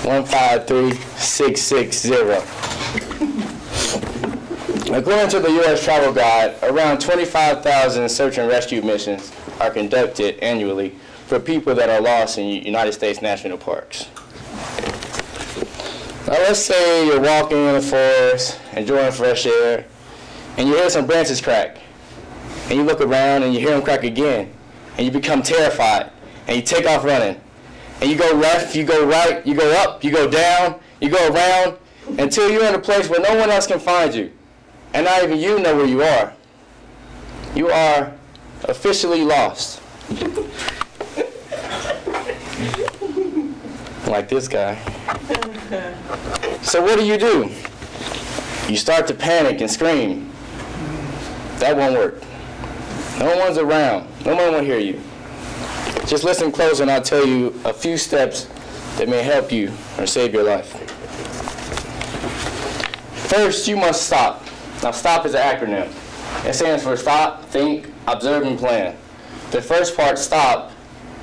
153660. According to the U.S. Travel Guide, around 25,000 search and rescue missions are conducted annually for people that are lost in United States national parks. Now let's say you're walking in the forest, enjoying fresh air, and you hear some branches crack. And you look around and you hear them crack again, and you become terrified, and you take off running. And you go left, you go right, you go up, you go down, you go around, until you're in a place where no one else can find you. And not even you know where you are. You are officially lost. Like this guy. So what do? You start to panic and scream. That won't work. No one's around. No one will hear you. Just listen close and I'll tell you a few steps that may help you or save your life. First, you must stop. Now, STOP is an acronym. It stands for Stop, Think, Observe, and Plan. The first part, stop,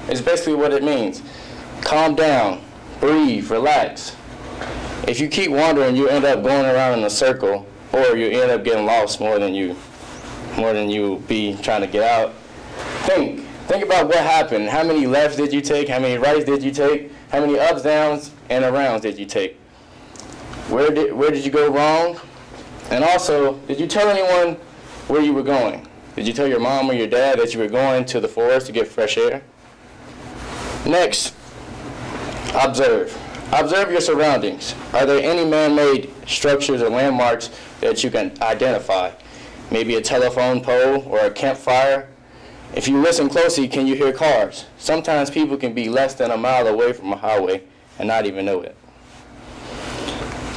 is basically what it means. Calm down, breathe, relax. If you keep wandering, you end up going around in a circle, or you end up getting lost more than you be trying to get out. Think about what happened. How many lefts did you take? How many rights did you take? How many ups, downs, and arounds did you take? Where did you go wrong? And also, did you tell anyone where you were going? Did you tell your mom or your dad that you were going to the forest to get fresh air? Next, observe. Observe your surroundings. Are there any man-made structures or landmarks that you can identify? Maybe a telephone pole or a campfire? If you listen closely, can you hear cars? Sometimes people can be less than a mile away from a highway and not even know it.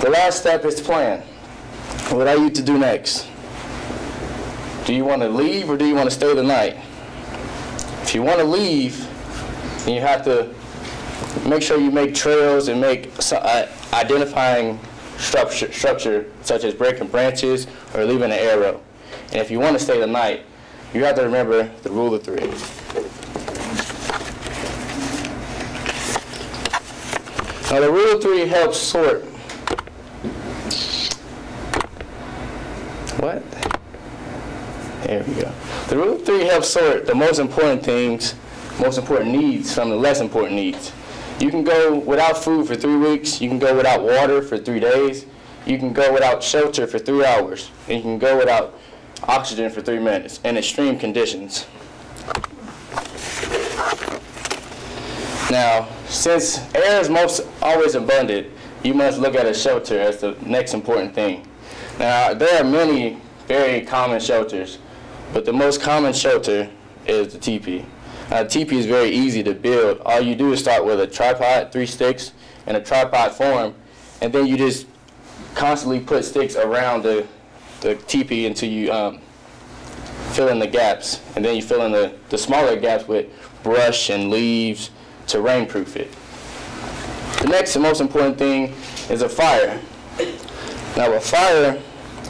The last step is to plan. What are you to do next? Do you want to leave or do you want to stay the night? If you want to leave, then you have to make sure you make trails and make identifying structure such as breaking branches or leaving an arrow. And if you want to stay the night, you have to remember the rule of 3. Now the rule of 3 helps sort. What? There we go. The rule of 3 helps sort the most important things, most important needs from the less important needs. You can go without food for 3 weeks. You can go without water for 3 days. You can go without shelter for 3 hours. And you can go without oxygen for 3 minutes in extreme conditions. Now, since air is always abundant, you must look at a shelter as the next important thing. Now, there are many very common shelters, but the most common shelter is the teepee. Now, the teepee is very easy to build. All you do is start with a tripod, 3 sticks, in a tripod form, and then you just constantly put sticks around the teepee until you fill in the gaps, and then you fill in the smaller gaps with brush and leaves to rainproof it. The next and most important thing is a fire. Now a fire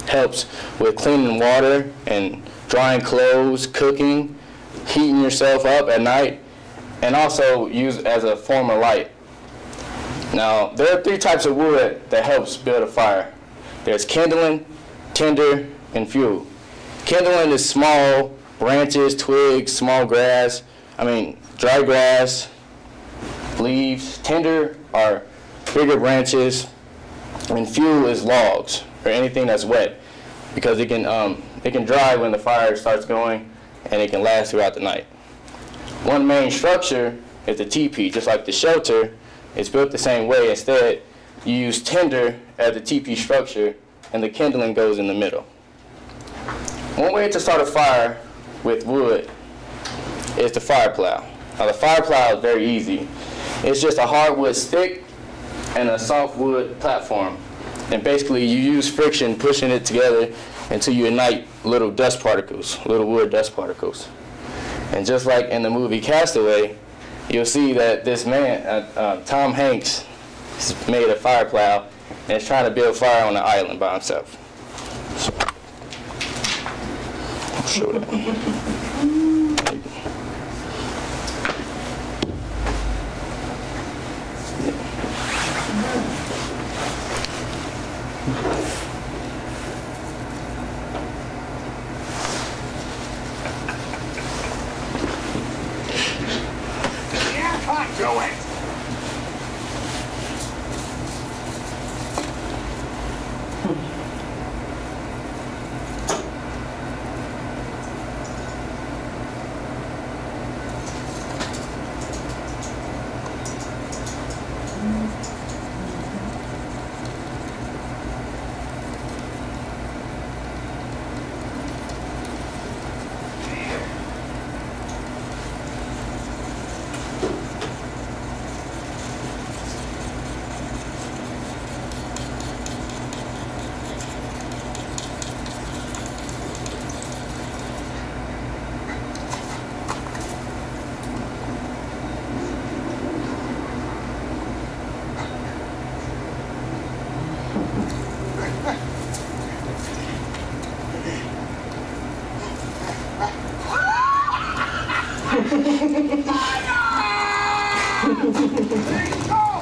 helps with cleaning water and drying clothes, cooking, heating yourself up at night, and also used as a form of light. Now there are 3 types of wood that helps build a fire. There's kindling, tinder, and fuel. Kindling is small branches, twigs, small grass, dry grass, leaves. Tinder are bigger branches, and fuel is logs or anything that's wet, because it can dry when the fire starts going, and it can last throughout the night. One main structure is the teepee. Just like the shelter, it's built the same way. Instead, you use tinder as the teepee structure, and the kindling goes in the middle. One way to start a fire with wood is the fire plow. Now the fire plow is very easy. It's just a hardwood stick and a softwood platform. And basically you use friction pushing it together until you ignite little dust particles, little wood dust particles. And just like in the movie Castaway, you'll see that this man, Tom Hanks, has made a fire plow and is trying to build fire on an island by himself. So, I'll show that.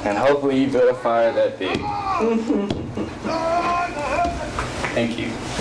And hopefully you build a fire that big. Thank you.